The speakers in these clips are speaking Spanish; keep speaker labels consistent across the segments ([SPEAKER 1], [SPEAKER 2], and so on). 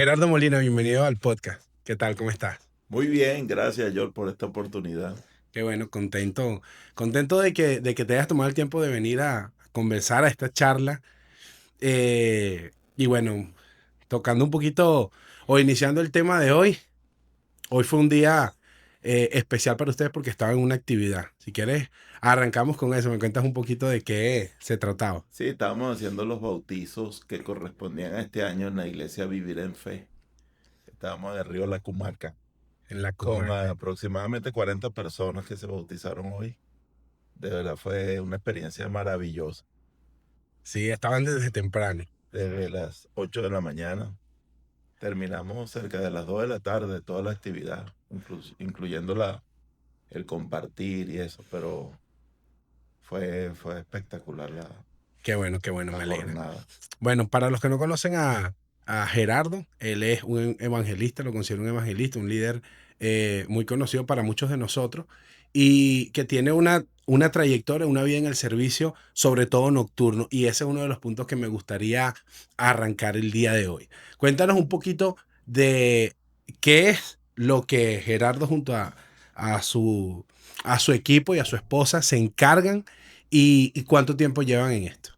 [SPEAKER 1] Gerardo Molina, bienvenido al podcast. ¿Qué tal? ¿Cómo estás?
[SPEAKER 2] Muy bien, gracias, George, por esta oportunidad.
[SPEAKER 1] Qué bueno, contento de que te hayas tomado el tiempo de venir a conversar a esta charla. Y bueno, tocando un poquito o iniciando el tema de hoy. Hoy fue un día especial para ustedes porque estaba en una actividad. Si quieres, arrancamos con eso. Me cuentas un poquito de qué se trataba.
[SPEAKER 2] Sí, estábamos haciendo los bautizos que correspondían a este año en la iglesia Vivir en Fe. Estábamos de Río La Cumaca,
[SPEAKER 1] En la
[SPEAKER 2] con
[SPEAKER 1] comarca.
[SPEAKER 2] aproximadamente 40 personas que se bautizaron hoy. De verdad fue una experiencia maravillosa.
[SPEAKER 1] Sí, estaban desde temprano.
[SPEAKER 2] Desde las 8 de la mañana, terminamos cerca de las 2 de la tarde toda la actividad, incluyendo el compartir y eso, pero fue espectacular
[SPEAKER 1] Qué bueno,
[SPEAKER 2] la
[SPEAKER 1] me alegra.
[SPEAKER 2] jornada.
[SPEAKER 1] Bueno, para los que no conocen a Gerardo, él es un evangelista, lo considero un evangelista, un líder muy conocido para muchos de nosotros y que tiene una trayectoria, una vida en el servicio, sobre todo nocturno. Y ese es uno de los puntos que me gustaría arrancar el día de hoy. Cuéntanos un poquito de qué es lo que Gerardo junto a su, a su equipo y a su esposa se encargan y cuánto tiempo llevan en esto.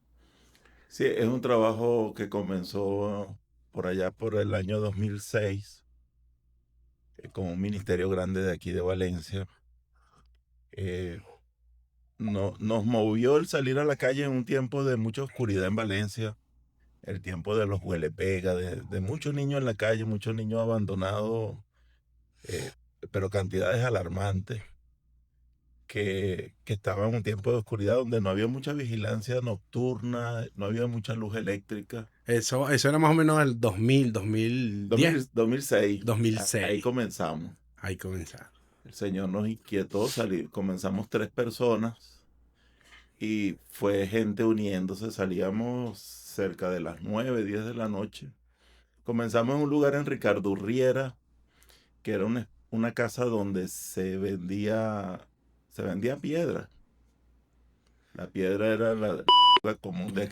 [SPEAKER 2] Sí, es un trabajo que comenzó por allá por el año 2006, con un ministerio grande de aquí de Valencia. Eh, nos movió el salir a la calle en un tiempo de mucha oscuridad en Valencia, el tiempo de los huelepega, de muchos niños en la calle, muchos niños abandonados, eh, pero cantidades alarmantes, que estaban en un tiempo de oscuridad donde no había mucha vigilancia nocturna, no había mucha luz eléctrica.
[SPEAKER 1] Eso era más o menos el 2000, 2010,
[SPEAKER 2] 2006, ahí
[SPEAKER 1] 2006.
[SPEAKER 2] comenzamos.
[SPEAKER 1] Ahí comenzaba.
[SPEAKER 2] El Señor nos inquietó salir. Comenzamos 3 personas y fue gente uniéndose. Salíamos cerca de las 9, 10 de la noche. Comenzamos en un lugar en Ricardo Urriera, que era una casa donde se vendía piedra. La piedra era la común de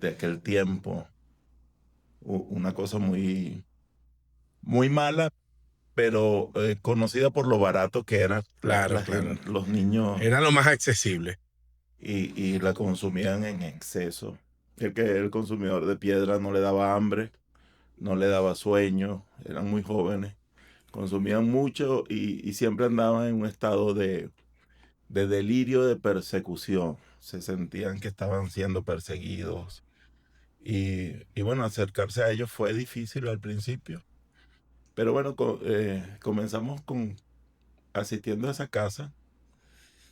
[SPEAKER 2] aquel tiempo. Una cosa muy, muy mala, pero conocida por lo barato que era
[SPEAKER 1] Claro, claro.
[SPEAKER 2] los niños,
[SPEAKER 1] Era lo más accesible.
[SPEAKER 2] y la consumían en exceso. El consumidor de piedra no le daba hambre, no le daba sueño, eran muy jóvenes, consumían mucho y siempre andaban en un estado de delirio de persecución. Se sentían que estaban siendo perseguidos. Y bueno, acercarse a ellos fue difícil al principio. Pero bueno, comenzamos asistiendo a esa casa.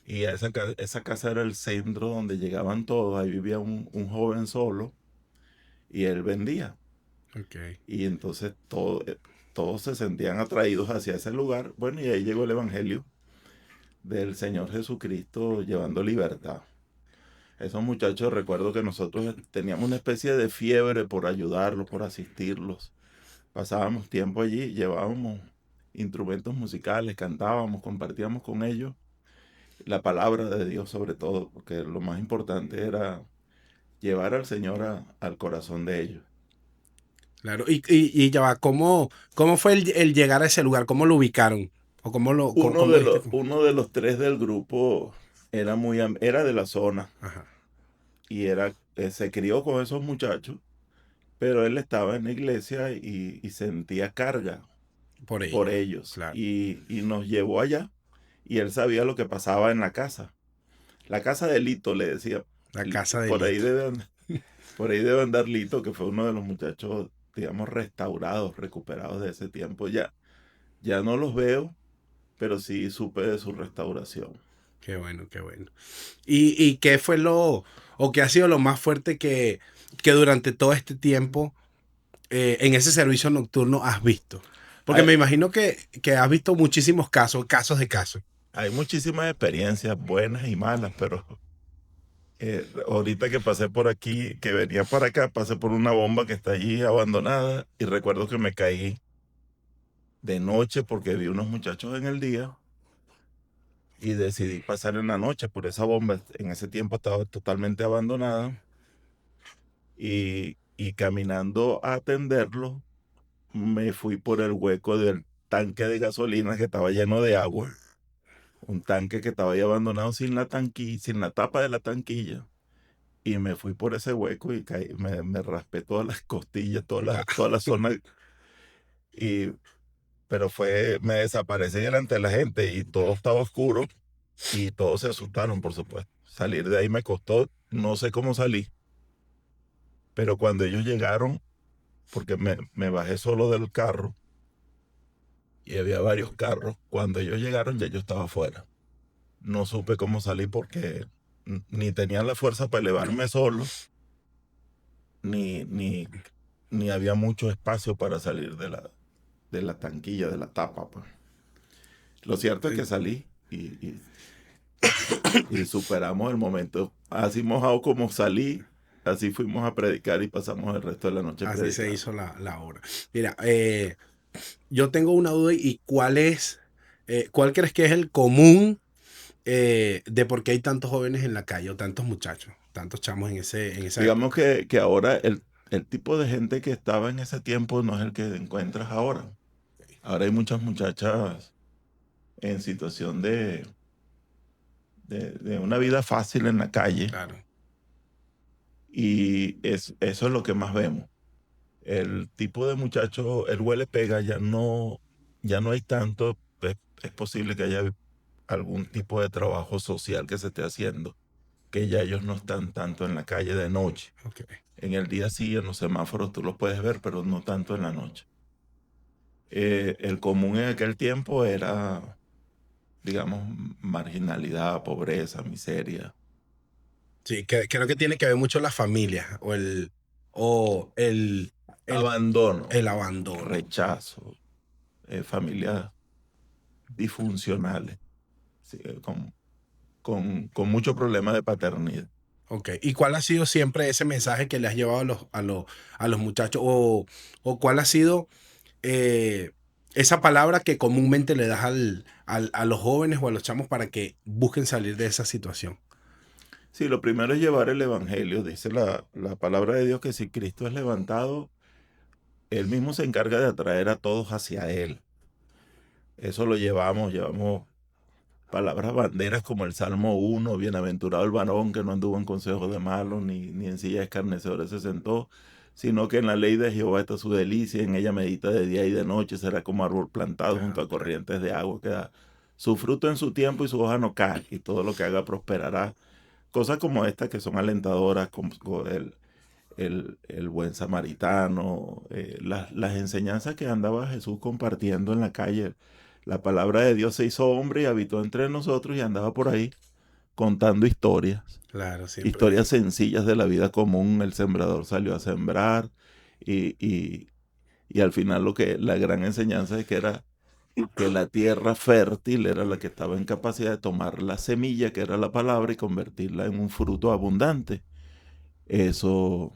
[SPEAKER 2] Y esa casa era el centro donde llegaban todos. Ahí vivía un joven solo y él vendía.
[SPEAKER 1] Ok.
[SPEAKER 2] Y entonces todos se sentían atraídos hacia ese lugar. Bueno, y ahí llegó el Evangelio del Señor Jesucristo llevando libertad. Esos muchachos, recuerdo que nosotros teníamos una especie de fiebre por ayudarlos, por asistirlos. Pasábamos tiempo allí, llevábamos instrumentos musicales, cantábamos, compartíamos con ellos la palabra de Dios sobre todo, porque lo más importante era llevar al Señor al corazón de ellos.
[SPEAKER 1] Claro. Y ya va, ¿cómo fue el llegar a ese lugar? ¿Cómo lo ubicaron? ¿O
[SPEAKER 2] Uno
[SPEAKER 1] cómo
[SPEAKER 2] de
[SPEAKER 1] diste?
[SPEAKER 2] los, uno de los tres del grupo era de la zona
[SPEAKER 1] Ajá.
[SPEAKER 2] y se crió con esos muchachos, pero él estaba en la iglesia y sentía carga
[SPEAKER 1] Por
[SPEAKER 2] por
[SPEAKER 1] ello.
[SPEAKER 2] ellos
[SPEAKER 1] Claro.
[SPEAKER 2] y nos llevó allá y él sabía lo que pasaba en la casa. La casa de Lito le decía.
[SPEAKER 1] La casa de
[SPEAKER 2] Por ahí
[SPEAKER 1] Lito.
[SPEAKER 2] debe andar Lito, que fue uno de los muchachos, digamos, restaurados, recuperados de ese tiempo. Ya no los veo, pero sí supe de su restauración.
[SPEAKER 1] Qué bueno, qué bueno. ¿Y qué fue o qué ha sido lo más fuerte que durante todo este tiempo en ese servicio nocturno has visto? Porque
[SPEAKER 2] Hay,
[SPEAKER 1] me imagino que has visto muchísimos casos de casos.
[SPEAKER 2] hay muchísimas experiencias buenas y malas, pero ahorita que pasé por aquí, que venía para acá, pasé por una bomba que está allí abandonada y recuerdo que me caí de noche porque vi unos muchachos en el día y decidí pasar en la noche por esa bomba. En ese tiempo estaba totalmente abandonada y caminando a atenderlo, me fui por el hueco del tanque de gasolina que estaba lleno de agua. Un tanque que estaba ahí abandonado sin la sin la tapa de la tanquilla. Y me fui por ese hueco y me raspé todas las costillas, toda la zona. Y, pero me desaparecí delante de la gente y todo estaba oscuro y todos se asustaron, por supuesto. Salir de ahí me costó, no sé cómo salí, pero cuando ellos llegaron, porque me bajé solo del carro y había varios carros, cuando ellos llegaron ya yo estaba afuera. No supe cómo salí porque ni tenía la fuerza para elevarme solo, ni, ni, ni había mucho espacio para salir de la tanquilla, de la tapa, pues. Lo cierto es que salí y superamos el momento. Así mojado como salí, así fuimos a predicar y pasamos el resto de la noche
[SPEAKER 1] Así se
[SPEAKER 2] predicando.
[SPEAKER 1] hizo la obra. Mira, yo tengo una duda y ¿cuál crees que es el común de por qué hay tantos jóvenes en la calle o tantos muchachos, tantos chamos en esa
[SPEAKER 2] Digamos
[SPEAKER 1] época?
[SPEAKER 2] que ahora el tipo de gente que estaba en ese tiempo no es el que encuentras ahora. Ahora hay muchas muchachas en situación de una vida fácil en la calle
[SPEAKER 1] Claro,
[SPEAKER 2] y eso es lo que más vemos. El tipo de muchacho, el huele pega, ya no hay tanto. Es posible que haya algún tipo de trabajo social que se esté haciendo, que ya ellos no están tanto en la calle de noche.
[SPEAKER 1] ok.
[SPEAKER 2] En el día sí, en los semáforos tú los puedes ver, pero no tanto en la noche. El común en aquel tiempo era, digamos, marginalidad, pobreza, miseria,
[SPEAKER 1] Sí, creo que tiene que ver mucho la familia o el,
[SPEAKER 2] abandono,
[SPEAKER 1] el abandono.
[SPEAKER 2] rechazo, familias disfuncionales, sí, con mucho problema de paternidad.
[SPEAKER 1] Ok. ¿Y cuál ha sido siempre ese mensaje que le has llevado a los muchachos? ¿O cuál ha sido eh, esa palabra que comúnmente le das a los jóvenes o a los chamos para que busquen salir de esa situación?
[SPEAKER 2] Sí, lo primero es llevar el evangelio. Dice la palabra de Dios que si Cristo es levantado, Él mismo se encarga de atraer a todos hacia Él. Eso lo llevamos palabras banderas como el Salmo 1, bienaventurado el varón que no anduvo en consejos de malos, ni en silla de escarnecedores se sentó, sino que en la ley de Jehová está su delicia, en ella medita de día y de noche, será como árbol plantado junto
[SPEAKER 1] Claro,
[SPEAKER 2] a
[SPEAKER 1] claro.
[SPEAKER 2] corrientes de agua que da su fruto en su tiempo y su hoja no cae, y todo lo que haga prosperará. Cosas como estas que son alentadoras, como el buen samaritano, las enseñanzas que andaba Jesús compartiendo en la calle. La palabra de Dios se hizo hombre y habitó entre nosotros y andaba por ahí contando historias,
[SPEAKER 1] Claro, siempre.
[SPEAKER 2] historias sencillas de la vida común. El sembrador salió a sembrar y, y, y al final la gran enseñanza es que era que la tierra fértil era la que estaba en capacidad de tomar la semilla, que era la palabra, y convertirla en un fruto abundante. Eso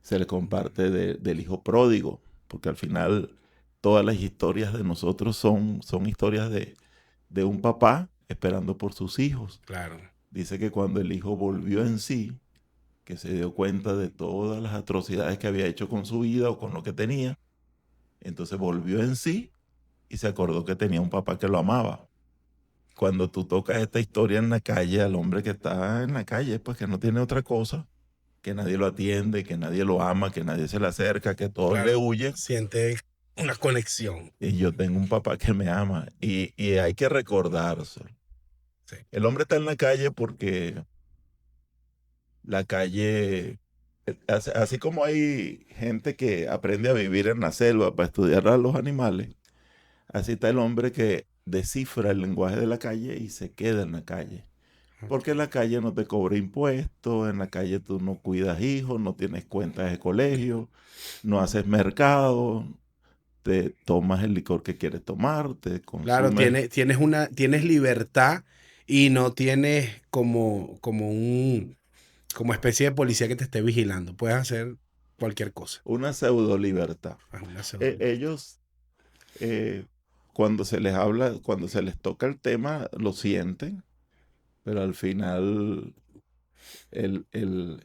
[SPEAKER 2] se le comparte del hijo pródigo, porque al final todas las historias de nosotros son historias de un papá esperando por sus hijos.
[SPEAKER 1] Claro.
[SPEAKER 2] Dice que cuando el hijo volvió en sí, que se dio cuenta de todas las atrocidades que había hecho con su vida o con lo que tenía, entonces volvió en sí y se acordó que tenía un papá que lo amaba. Cuando tú tocas esta historia en la calle, al hombre que está en la calle, pues que no tiene otra cosa, que nadie lo atiende, que nadie lo ama, que nadie se le acerca, que todos le
[SPEAKER 1] Claro,
[SPEAKER 2] huyen.
[SPEAKER 1] siente una conexión.
[SPEAKER 2] Y yo tengo un papá que me ama y hay que recordarse.
[SPEAKER 1] Sí.
[SPEAKER 2] El hombre está en la calle porque la calle, así como hay gente que aprende a vivir en la selva para estudiar a los animales, así está el hombre que descifra el lenguaje de la calle y se queda en la calle. Porque en la calle no te cobra impuestos, en la calle tú no cuidas hijos, no tienes cuentas de colegio, no haces mercado, te tomas el licor que quieres tomar, te
[SPEAKER 1] Claro,
[SPEAKER 2] consumes
[SPEAKER 1] tienes libertad y no tienes como especie de policía que te esté vigilando. Puedes hacer cualquier cosa.
[SPEAKER 2] una pseudo libertad.
[SPEAKER 1] Es una pseudo libertad.
[SPEAKER 2] Ellos, eh, cuando se les habla, cuando se les toca el tema, lo sienten, pero al final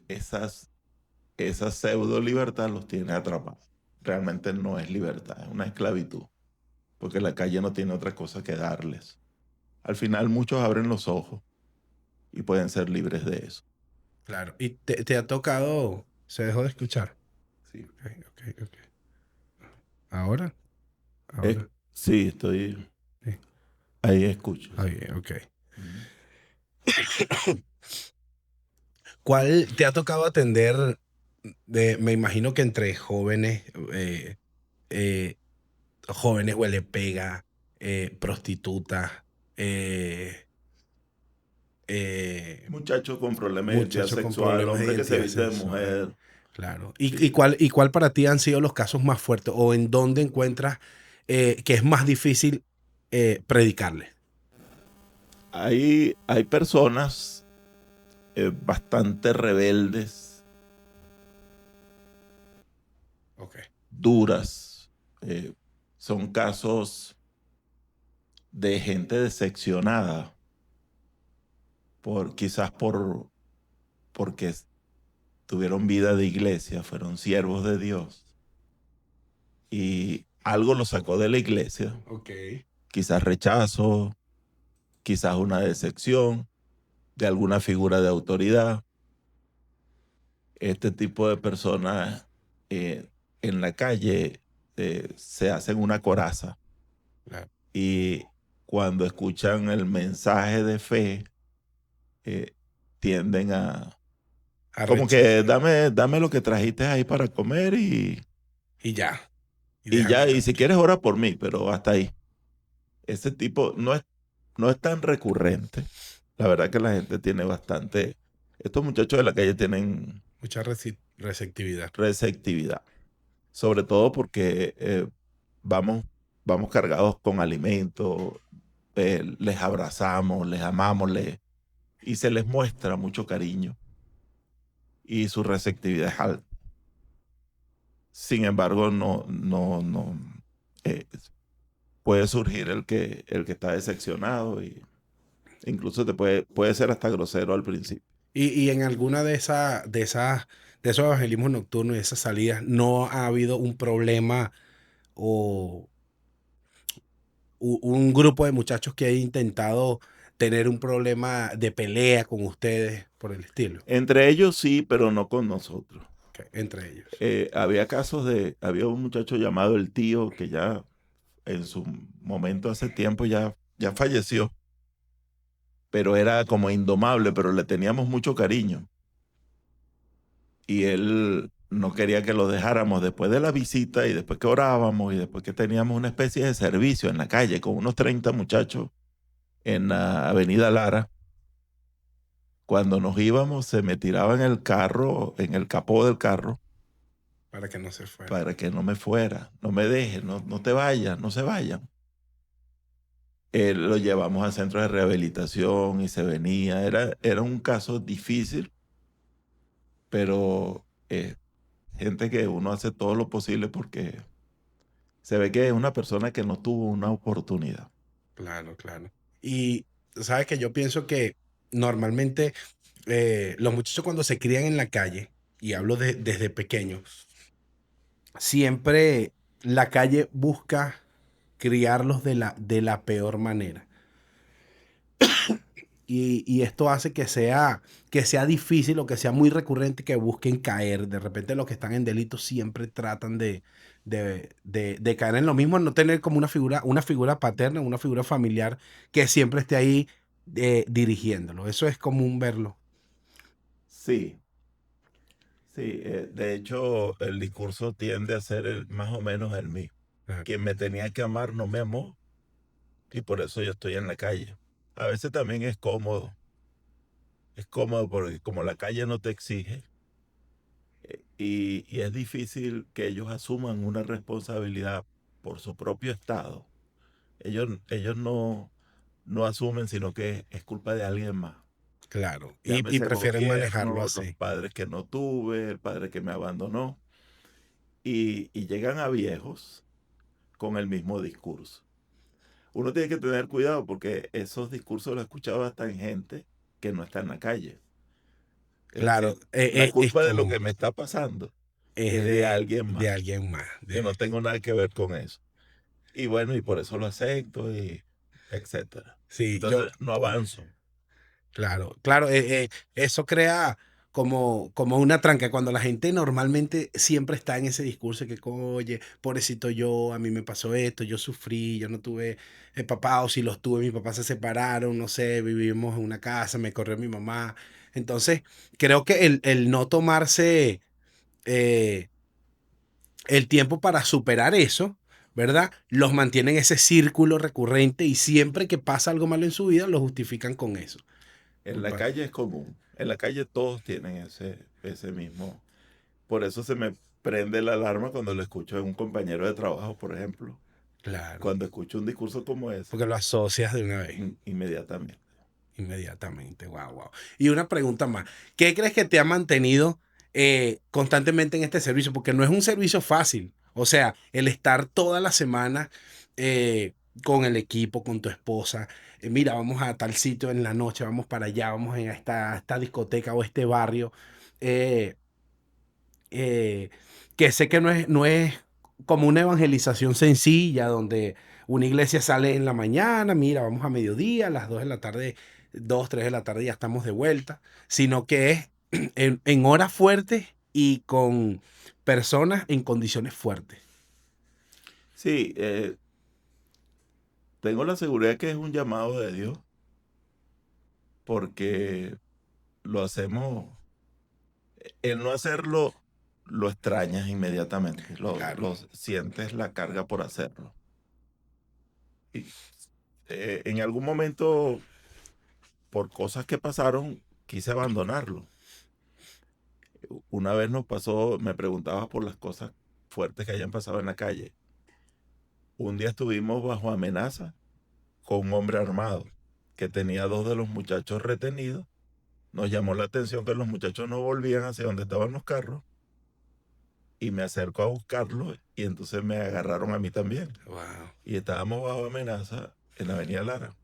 [SPEAKER 2] esa pseudo libertad los tiene atrapados. realmente no es libertad, es una esclavitud, porque la calle no tiene otra cosa que darles. Al final muchos abren los ojos y pueden ser libres de eso.
[SPEAKER 1] Claro. ¿Y te ha tocado? ¿Se dejó de escuchar?
[SPEAKER 2] Sí,
[SPEAKER 1] Ok, ok, ok. ¿Ahora?
[SPEAKER 2] Es-
[SPEAKER 1] Ahora.
[SPEAKER 2] sí, estoy
[SPEAKER 1] Sí.
[SPEAKER 2] ahí, escucho.
[SPEAKER 1] Ah,
[SPEAKER 2] Sí.
[SPEAKER 1] bien, ok.
[SPEAKER 2] Ujú.
[SPEAKER 1] ¿Cuál te ha tocado atender me imagino que entre jóvenes, eh, jóvenes huele pega, prostitutas, eh, eh,
[SPEAKER 2] Muchachos con problemas de identidad
[SPEAKER 1] muchachos con
[SPEAKER 2] sexual,
[SPEAKER 1] problemas de
[SPEAKER 2] hombre que se
[SPEAKER 1] identidad
[SPEAKER 2] viste de
[SPEAKER 1] sexual?
[SPEAKER 2] mujer.
[SPEAKER 1] Claro. ¿Y
[SPEAKER 2] Sí.
[SPEAKER 1] cuál para ti han sido los casos más fuertes o en dónde encuentras que es más difícil predicarle?
[SPEAKER 2] Hay personas bastante rebeldes,
[SPEAKER 1] Ok.
[SPEAKER 2] duras. eh, Son casos de gente decepcionada, quizás porque tuvieron vida de iglesia, fueron siervos de Dios y algo los sacó de la iglesia,
[SPEAKER 1] Ok.
[SPEAKER 2] quizás rechazo, quizás una decepción de alguna figura de autoridad. Este tipo de personas eh, en la calle se hacen una coraza
[SPEAKER 1] Claro.
[SPEAKER 2] y cuando escuchan el mensaje de fe, eh, tienden a,
[SPEAKER 1] A
[SPEAKER 2] como que
[SPEAKER 1] rechazar.
[SPEAKER 2] dame lo que trajiste ahí para comer
[SPEAKER 1] Y ya. Y
[SPEAKER 2] y
[SPEAKER 1] déjame
[SPEAKER 2] ya, y si
[SPEAKER 1] tranquilo.
[SPEAKER 2] quieres ora por mí, pero hasta ahí. Ese tipo no es tan recurrente. La verdad que la gente tiene bastante, estos muchachos de la calle tienen
[SPEAKER 1] Mucha receptividad.
[SPEAKER 2] receptividad, sobre todo porque vamos, vamos cargados con alimentos, les abrazamos, les amamos, y se les muestra mucho cariño y su receptividad es alta. Sin embargo, no, eh, puede surgir el que está decepcionado y incluso puede ser hasta grosero al principio.
[SPEAKER 1] Y en alguna de esos evangelismos nocturnos y esas salidas, ¿no ha habido un problema o un grupo de muchachos que haya intentado tener un problema de pelea con ustedes por el estilo?
[SPEAKER 2] Entre ellos sí, pero no con nosotros.
[SPEAKER 1] Ok, entre ellos.
[SPEAKER 2] Había un muchacho llamado El Tío que ya en su momento hace tiempo ya falleció, pero era como indomable, pero le teníamos mucho cariño. Y él no quería que lo dejáramos después de la visita y después que orábamos y después que teníamos una especie de servicio en la calle con unos 30 muchachos en la Avenida Lara. Cuando nos íbamos se me tiraba en el carro, en el capó del carro,
[SPEAKER 1] Para que no se fuera.
[SPEAKER 2] para que no me fuera, no me deje, no te vayas, no se vayan. Lo llevamos al centro de rehabilitación y se venía. Era un caso difícil, pero gente que uno hace todo lo posible porque se ve que es una persona que no tuvo una oportunidad.
[SPEAKER 1] Claro, claro. Y sabes que yo pienso que normalmente los muchachos cuando se crían en la calle, y hablo desde pequeños, siempre la calle busca criarlos de la peor manera. Y esto hace que sea difícil o que sea muy recurrente que busquen caer. De repente los que están en delitos siempre tratan de caer en lo mismo, no tener como una figura paterna, una figura familiar que siempre esté ahí dirigiéndolo. Eso es común verlo.
[SPEAKER 2] Sí, sí. De hecho, el discurso tiende a ser más o menos el mismo.
[SPEAKER 1] Claro,
[SPEAKER 2] Quien me tenía que amar no me amó y por eso yo estoy en la calle. A veces también es cómodo. Es cómodo porque como la calle no te exige y es difícil que ellos asuman una responsabilidad por su propio estado. Ellos no asumen, sino que es culpa de alguien más.
[SPEAKER 1] claro. Y
[SPEAKER 2] Llámese
[SPEAKER 1] prefieren manejarlo
[SPEAKER 2] gobierno, los
[SPEAKER 1] así.
[SPEAKER 2] padres que no tuve, el padre que me abandonó, y llegan a viejos con el mismo discurso. Uno tiene que tener cuidado porque esos discursos los escuchaba hasta en gente que no está en la calle. Es
[SPEAKER 1] Claro,
[SPEAKER 2] decir, la
[SPEAKER 1] es
[SPEAKER 2] culpa de lo
[SPEAKER 1] como,
[SPEAKER 2] que me está pasando
[SPEAKER 1] es
[SPEAKER 2] es de alguien
[SPEAKER 1] de
[SPEAKER 2] más.
[SPEAKER 1] alguien más.
[SPEAKER 2] Yo no tengo nada que ver con eso. Y bueno, y por eso lo acepto y etcétera.
[SPEAKER 1] Sí,
[SPEAKER 2] Entonces no avanzo.
[SPEAKER 1] claro, claro, eso crea como una tranca. Cuando la gente normalmente siempre está en ese discurso que, oye, pobrecito yo, a mí me pasó esto, yo sufrí, yo no tuve papá, o si los tuve, mis papás se separaron, no sé, vivimos en una casa, me corrió mi mamá. Entonces, creo que el no tomarse eh, el tiempo para superar eso, ¿verdad? Los mantiene en ese círculo recurrente y siempre que pasa algo malo en su vida, lo justifican con eso.
[SPEAKER 2] En la
[SPEAKER 1] Culpa.
[SPEAKER 2] calle es común. En la calle todos tienen ese mismo. Por eso se me prende la alarma cuando lo escucho en un compañero de trabajo, por ejemplo.
[SPEAKER 1] Claro,
[SPEAKER 2] Cuando escucho un discurso como ese,
[SPEAKER 1] porque lo asocias de una vez,
[SPEAKER 2] inmediatamente.
[SPEAKER 1] inmediatamente. Wow, wow. Y una pregunta más. ¿Qué crees que te ha mantenido constantemente en este servicio? Porque no es un servicio fácil. O sea, el estar toda la semana eh, con el equipo, con tu esposa. Mira, vamos a tal sitio en la noche, vamos para allá, vamos a esta discoteca o este barrio. eh, eh, que sé que no es como una evangelización sencilla donde una iglesia sale en la mañana, mira, vamos a mediodía, a las 2 de la tarde, 2 3 de la tarde ya estamos de vuelta, sino que es en horas fuertes y con personas en condiciones fuertes.
[SPEAKER 2] Sí, tengo la seguridad que es un llamado de Dios porque lo hacemos. El no hacerlo lo extrañas inmediatamente,
[SPEAKER 1] Claro.
[SPEAKER 2] lo sientes la carga por hacerlo. Y en algún momento, por cosas que pasaron, quise abandonarlo. Una vez nos pasó, me preguntaba por las cosas fuertes que hayan pasado en la calle. Un día estuvimos bajo amenaza con un hombre armado que tenía dos de los muchachos retenidos. Nos llamó la atención que los muchachos no volvían hacia donde estaban los carros y me acerco a buscarlos y entonces me agarraron a mí también.
[SPEAKER 1] Wow.
[SPEAKER 2] Y estábamos bajo amenaza en la Avenida Lara.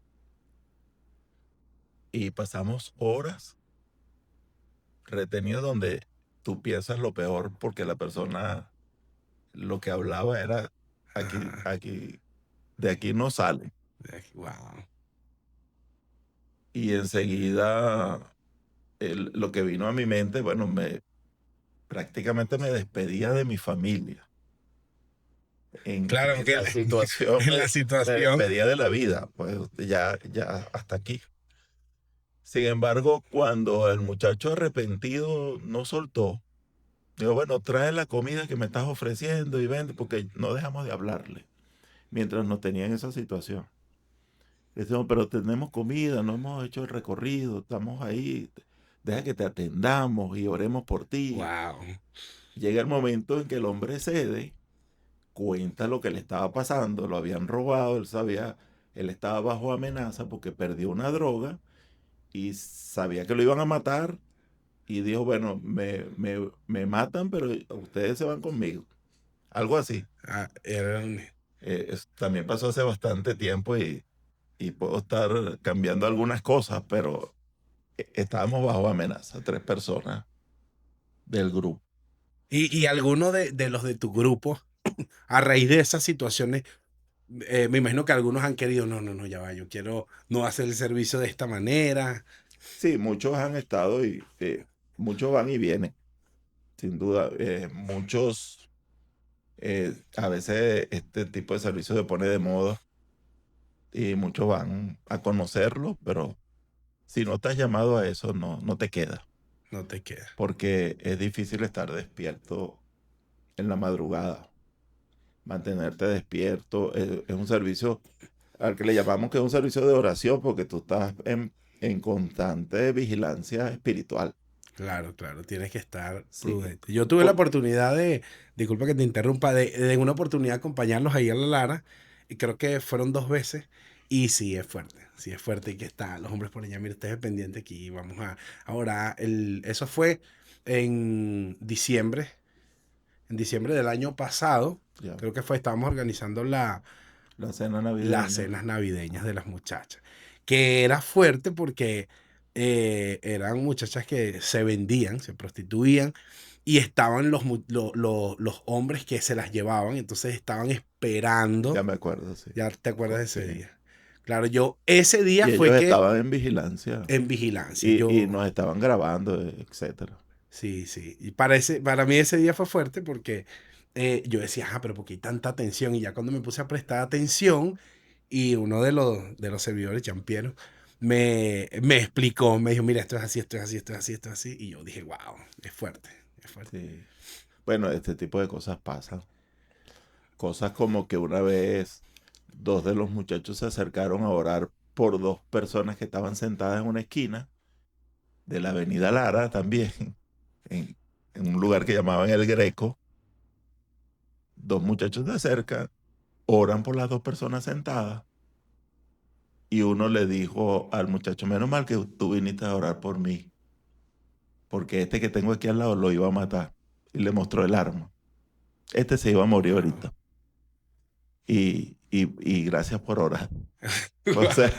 [SPEAKER 2] Y pasamos horas retenidos donde tú piensas lo peor porque la persona lo que hablaba era
[SPEAKER 1] Ajá.
[SPEAKER 2] de aquí no sale.
[SPEAKER 1] Wow.
[SPEAKER 2] Y enseguida lo que vino a mi mente, bueno, prácticamente me despedía de mi familia.
[SPEAKER 1] Claro,
[SPEAKER 2] En
[SPEAKER 1] que
[SPEAKER 2] la situación
[SPEAKER 1] en la
[SPEAKER 2] me
[SPEAKER 1] situación.
[SPEAKER 2] despedía de la vida, pues ya hasta aquí. Sin embargo, cuando el muchacho arrepentido no soltó, digo, bueno, trae la comida que me estás ofreciendo y vende, porque no dejamos de hablarle mientras nos tenía en esa situación. Le decimos, pero tenemos comida, no hemos hecho el recorrido, estamos ahí, deja que te atendamos y oremos por ti.
[SPEAKER 1] Wow.
[SPEAKER 2] Llega el momento en que el hombre cede, cuenta lo que le estaba pasando, lo habían robado, él estaba bajo amenaza porque perdió una droga y sabía que lo iban a matar y dijo, bueno, me matan, pero ustedes se van conmigo. Algo así.
[SPEAKER 1] Ah, era
[SPEAKER 2] También pasó hace bastante tiempo y puedo estar cambiando algunas cosas, pero estábamos bajo amenaza, tres personas del grupo.
[SPEAKER 1] y alguno de los de tu grupo, a raíz de esas situaciones, me imagino que algunos han querido, no, no, no, ya va, yo quiero no hacer el servicio de esta manera.
[SPEAKER 2] Sí, muchos han estado y muchos van y vienen, sin duda. Muchos, a veces este tipo de servicio se pone de moda y muchos van a conocerlo, pero si no estás llamado a eso, no te queda,
[SPEAKER 1] No te queda.
[SPEAKER 2] porque es difícil estar despierto en la madrugada, mantenerte despierto. Es un servicio al que le llamamos que es un servicio de oración, porque tú estás en constante vigilancia espiritual.
[SPEAKER 1] Claro, claro, tienes que estar
[SPEAKER 2] Sí.
[SPEAKER 1] prudente. Yo tuve la
[SPEAKER 2] Por-
[SPEAKER 1] oportunidad disculpa que te interrumpa, de una oportunidad acompañarlos ahí a la Lara, y creo que fueron 2 veces, y sí es fuerte, y que está, los hombres por allá, mira, ustedes pendiente aquí, vamos a, ahora, eso fue en diciembre del año pasado,
[SPEAKER 2] ya,
[SPEAKER 1] creo que fue, estábamos organizando
[SPEAKER 2] la cena
[SPEAKER 1] las
[SPEAKER 2] navideña.
[SPEAKER 1] cenas navideñas de las muchachas, que era fuerte porque eran muchachas que se vendían, se prostituían y estaban los hombres que se las llevaban, entonces estaban esperando.
[SPEAKER 2] Ya me acuerdo, sí.
[SPEAKER 1] Ya te acuerdas de ese
[SPEAKER 2] Sí.
[SPEAKER 1] día. Claro, yo ese día
[SPEAKER 2] Y
[SPEAKER 1] fue
[SPEAKER 2] ellos
[SPEAKER 1] que
[SPEAKER 2] estaban en vigilancia
[SPEAKER 1] en vigilancia,
[SPEAKER 2] y
[SPEAKER 1] yo,
[SPEAKER 2] nos estaban grabando, etcétera.
[SPEAKER 1] sí, sí. Y para mí ese día fue fuerte porque yo decía, pero ¿por qué hay tanta atención? Y ya cuando me puse a prestar atención y uno de los servidores, Champiero, me explicó, me dijo, mira, esto es así, esto es así, esto es así, esto es así. Y yo dije, wow, es fuerte, es fuerte.
[SPEAKER 2] Sí. Bueno, este tipo de cosas pasan. Cosas como que una vez dos de los muchachos se acercaron a orar por dos personas que estaban sentadas en una esquina de la avenida Lara también, en, en un lugar que llamaban El Greco. Dos muchachos se acercan, oran por las dos personas sentadas y uno le dijo al muchacho, menos mal que tú viniste a orar por mí, porque este que tengo aquí al lado lo iba a matar. Y le mostró el arma. Este se iba a morir
[SPEAKER 1] Wow.
[SPEAKER 2] ahorita. Y gracias por orar. O sea,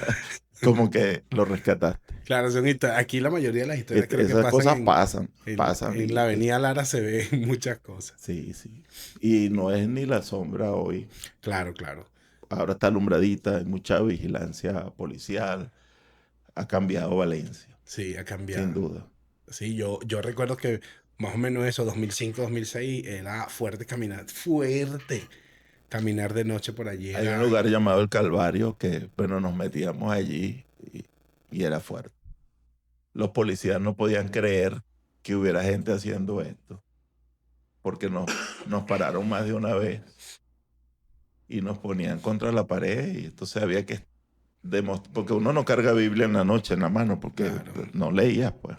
[SPEAKER 2] como que lo rescataste.
[SPEAKER 1] Claro, aquí la mayoría de las historias creo que
[SPEAKER 2] Esas
[SPEAKER 1] pasan
[SPEAKER 2] cosas
[SPEAKER 1] en,
[SPEAKER 2] pasan,
[SPEAKER 1] en,
[SPEAKER 2] pasan.
[SPEAKER 1] en la avenida Lara, se ven muchas cosas.
[SPEAKER 2] Sí, sí. Y no es ni la sombra hoy.
[SPEAKER 1] Claro, claro.
[SPEAKER 2] Ahora está alumbradita, hay mucha vigilancia policial. Ha cambiado Valencia,
[SPEAKER 1] Sí, ha
[SPEAKER 2] sin
[SPEAKER 1] cambiado.
[SPEAKER 2] duda.
[SPEAKER 1] Sí, yo recuerdo que más o menos eso, 2005, 2006, era fuerte caminar de noche por allí,
[SPEAKER 2] Hay un
[SPEAKER 1] era,
[SPEAKER 2] lugar llamado El Calvario que, bueno, nos metíamos allí y era fuerte. Los policías no podían creer que hubiera gente haciendo esto, porque nos pararon más de una vez y nos ponían contra la pared y entonces había que demostrar, porque uno no carga Biblia en la noche en la mano porque
[SPEAKER 1] claro,
[SPEAKER 2] no leías, pues.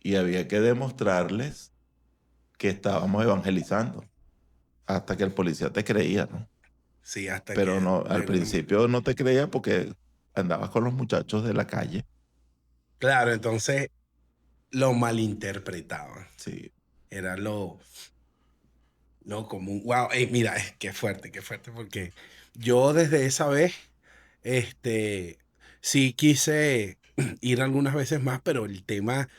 [SPEAKER 2] Y había que demostrarles que estábamos evangelizando hasta que el policía te creía, ¿no?
[SPEAKER 1] sí, hasta
[SPEAKER 2] Pero
[SPEAKER 1] que
[SPEAKER 2] no,
[SPEAKER 1] de
[SPEAKER 2] al
[SPEAKER 1] alguna manera.
[SPEAKER 2] principio no te creía porque andabas con los muchachos de la calle.
[SPEAKER 1] Claro, entonces lo malinterpretaban,
[SPEAKER 2] Sí,
[SPEAKER 1] era lo común. Wow, mira, qué fuerte, porque yo desde esa vez, este, sí quise ir algunas veces más, pero el tema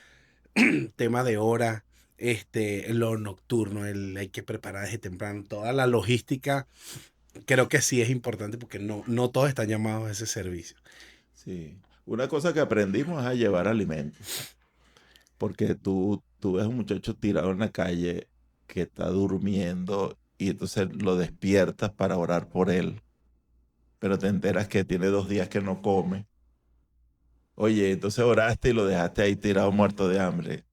[SPEAKER 1] de hora, lo nocturno, hay que preparar desde temprano, toda la logística, creo que sí es importante porque no todos están llamados a ese servicio.
[SPEAKER 2] sí. Una cosa que aprendimos es a llevar alimentos, porque tú ves a un muchacho tirado en la calle que está durmiendo y entonces lo despiertas para orar por él, pero te enteras que tiene 2 días que no come. Oye, entonces oraste y lo dejaste ahí tirado muerto de hambre.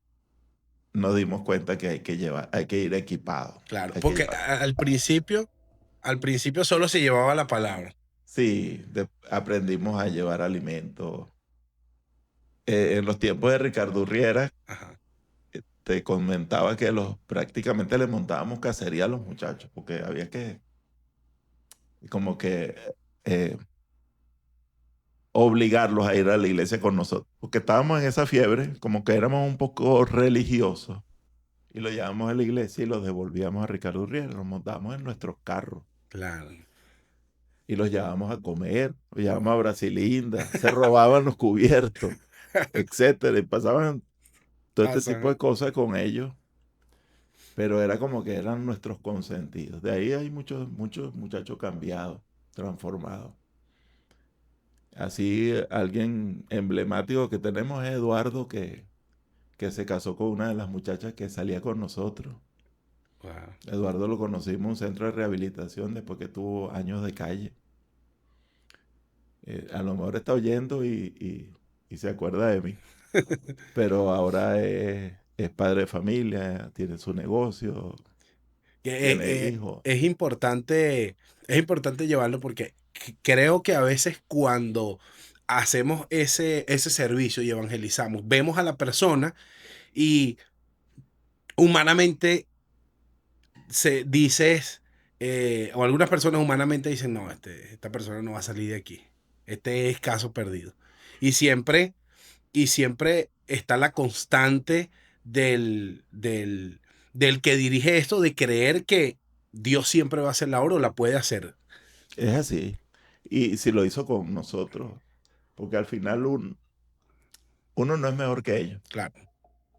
[SPEAKER 2] Nos dimos cuenta que hay que ir equipado.
[SPEAKER 1] Claro,
[SPEAKER 2] Hay que
[SPEAKER 1] porque
[SPEAKER 2] llevar.
[SPEAKER 1] al principio solo se llevaba la palabra.
[SPEAKER 2] Sí, aprendimos a llevar alimentos. En los tiempos de Ricardo Urriera,
[SPEAKER 1] Ajá.
[SPEAKER 2] te comentaba que prácticamente le montábamos cacería a los muchachos, porque había que como que eh, obligarlos a ir a la iglesia con nosotros, porque estábamos en esa fiebre, como que éramos un poco religiosos, y lo llevamos a la iglesia y los devolvíamos a Ricardo Urriera, nos montábamos en nuestros carros
[SPEAKER 1] Claro.
[SPEAKER 2] y los llevábamos a comer, los llevábamos a Brasilinda, se robaban los cubiertos, etcétera, y pasaban todo este tipo
[SPEAKER 1] Pasa.
[SPEAKER 2] de cosas con ellos. Pero era como que eran nuestros consentidos. De ahí hay muchos, muchos muchachos cambiados, transformados. Así, alguien emblemático que tenemos es Eduardo, que se casó con una de las muchachas que salía con nosotros.
[SPEAKER 1] Wow.
[SPEAKER 2] Eduardo lo conocimos en un centro de rehabilitación después que tuvo años de calle. A lo mejor está oyendo y se acuerda de mí. Pero ahora es padre de familia, tiene su negocio,
[SPEAKER 1] Que,
[SPEAKER 2] tiene hijos.
[SPEAKER 1] es importante llevarlo porque creo que a veces cuando hacemos ese servicio y evangelizamos, vemos a la persona y humanamente dices, o algunas personas humanamente dicen, no, esta persona no va a salir de aquí. Este es caso perdido. Y siempre, y siempre está la constante del que dirige esto, de creer que Dios siempre va a hacer la obra o la puede hacer.
[SPEAKER 2] Es así. Y si lo hizo con nosotros, porque al final uno no es mejor que ellos.
[SPEAKER 1] Claro,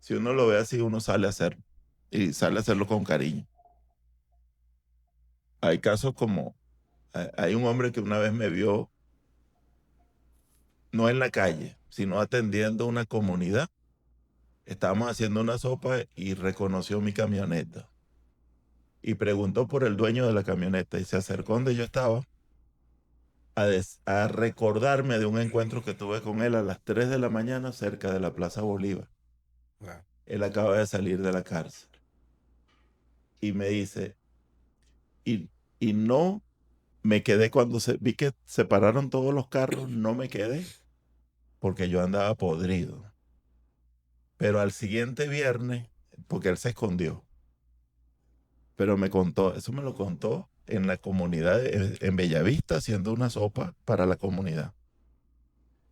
[SPEAKER 2] Si uno lo ve así, uno sale a hacerlo y sale a hacerlo con cariño. Hay casos como, hay un hombre que una vez me vio, no en la calle, sino atendiendo una comunidad. Estábamos haciendo una sopa y reconoció mi camioneta y preguntó por el dueño de la camioneta y se acercó donde yo estaba a recordarme de un encuentro que tuve con él a las 3 de la mañana cerca de la Plaza Bolívar.
[SPEAKER 1] Wow.
[SPEAKER 2] Él acaba de salir de la cárcel y me dice, y, y no me quedé cuando vi que se pararon todos los carros, no me quedé porque yo andaba podrido. Pero al siguiente viernes, porque él se escondió, pero me contó, eso me lo contó en la comunidad, en Bellavista, haciendo una sopa para la comunidad.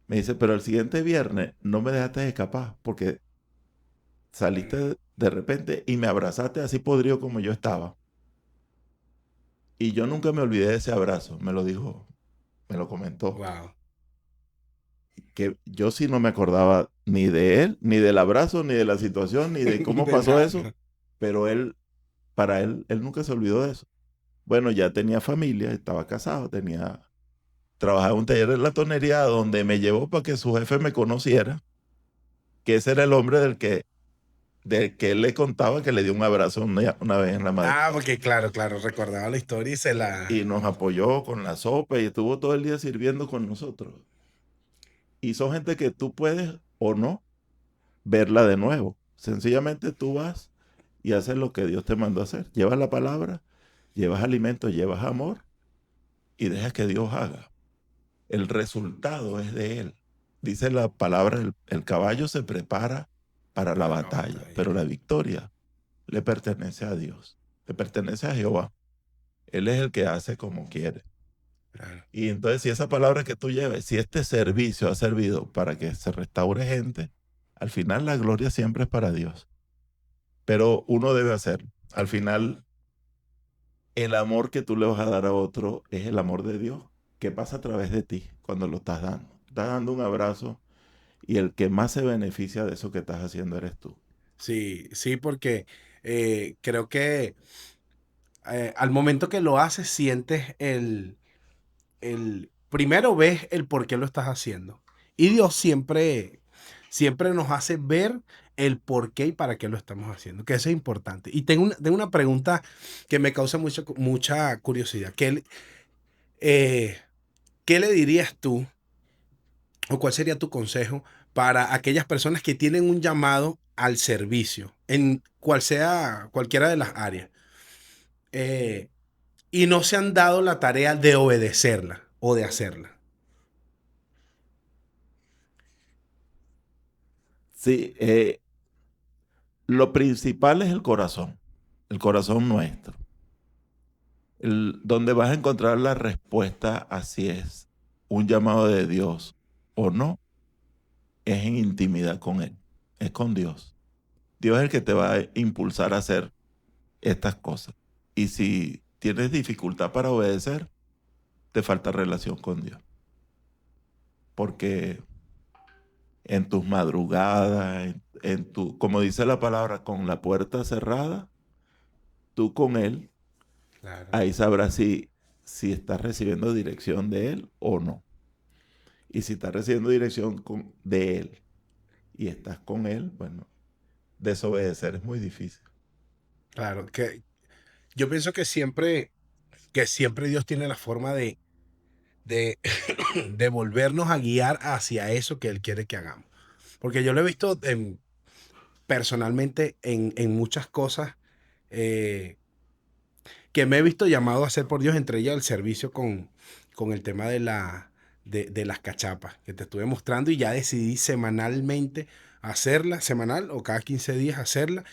[SPEAKER 2] Me dice, pero el siguiente viernes no me dejaste escapar porque saliste de repente y me abrazaste así podrido como yo estaba. Y yo nunca me olvidé de ese abrazo, me lo dijo, me lo comentó.
[SPEAKER 1] Wow.
[SPEAKER 2] Que yo sí no me acordaba ni de él, ni del abrazo, ni de la situación, ni de cómo
[SPEAKER 1] De
[SPEAKER 2] pasó eso,
[SPEAKER 1] nada.
[SPEAKER 2] pero para él nunca se olvidó de eso. Bueno, ya tenía familia, estaba casado, trabajaba en un taller de latonería donde me llevó para que su jefe me conociera, que ese era el hombre del que él le contaba que le dio un abrazo una vez en la
[SPEAKER 1] Ah,
[SPEAKER 2] madrugada.
[SPEAKER 1] porque claro, claro, recordaba la historia y se
[SPEAKER 2] Y
[SPEAKER 1] la...
[SPEAKER 2] nos apoyó con la sopa y estuvo todo el día sirviendo con nosotros. Y son gente que tú puedes o no verla de nuevo. Sencillamente tú vas y haces lo que Dios te mandó a hacer. Llevas la palabra, llevas alimento, llevas amor y dejas que Dios haga. El resultado es de Él. Dice la palabra, el caballo se prepara para la
[SPEAKER 1] Para la
[SPEAKER 2] batalla, pero
[SPEAKER 1] batalla.
[SPEAKER 2] la victoria le pertenece a Dios, le pertenece a Jehová. Él es el que hace como quiere.
[SPEAKER 1] Claro.
[SPEAKER 2] Y entonces, si esa palabra que tú lleves, si este servicio ha servido para que se restaure gente, al final la gloria siempre es para Dios. Pero uno debe hacerlo. Al final, el amor que tú le vas a dar a otro es el amor de Dios que pasa a través de ti cuando lo estás dando. Estás dando un abrazo y el que más se beneficia de eso que estás haciendo eres tú.
[SPEAKER 1] Sí, sí, porque creo que al momento que lo haces, sientes primero ves el por qué lo estás haciendo. Y Dios siempre nos hace ver el por qué y para qué lo estamos haciendo, que eso es importante. Y tengo una pregunta que me causa mucha curiosidad. Eh, ¿Qué le dirías tú o cuál sería tu consejo para aquellas personas que tienen un llamado al servicio, en cualquiera de las áreas, eh, y no se han dado la tarea de obedecerla o de hacerla?
[SPEAKER 2] Sí, lo principal es el corazón nuestro. Donde vas a encontrar la respuesta a si es un llamado de Dios o no, es en intimidad con Él, es con Dios. Dios es el que te va a impulsar a hacer estas cosas. Y si tienes dificultad para obedecer, te falta relación con Dios. Porque en tus madrugadas, como dice la palabra, con la puerta cerrada, tú con Él,
[SPEAKER 1] Claro.
[SPEAKER 2] ahí sabrás si estás recibiendo dirección de Él o no. Y si estás recibiendo dirección de Él y estás con Él, bueno, desobedecer es muy difícil.
[SPEAKER 1] Claro, que yo pienso que siempre Dios tiene la forma de, de volvernos a guiar hacia eso que Él quiere que hagamos. Porque yo lo he visto personalmente en muchas cosas eh, que me he visto llamado a hacer por Dios, entre ellas el servicio con el tema de las cachapas, que te estuve mostrando y ya decidí semanalmente hacerla, semanal o cada 15 días hacerla.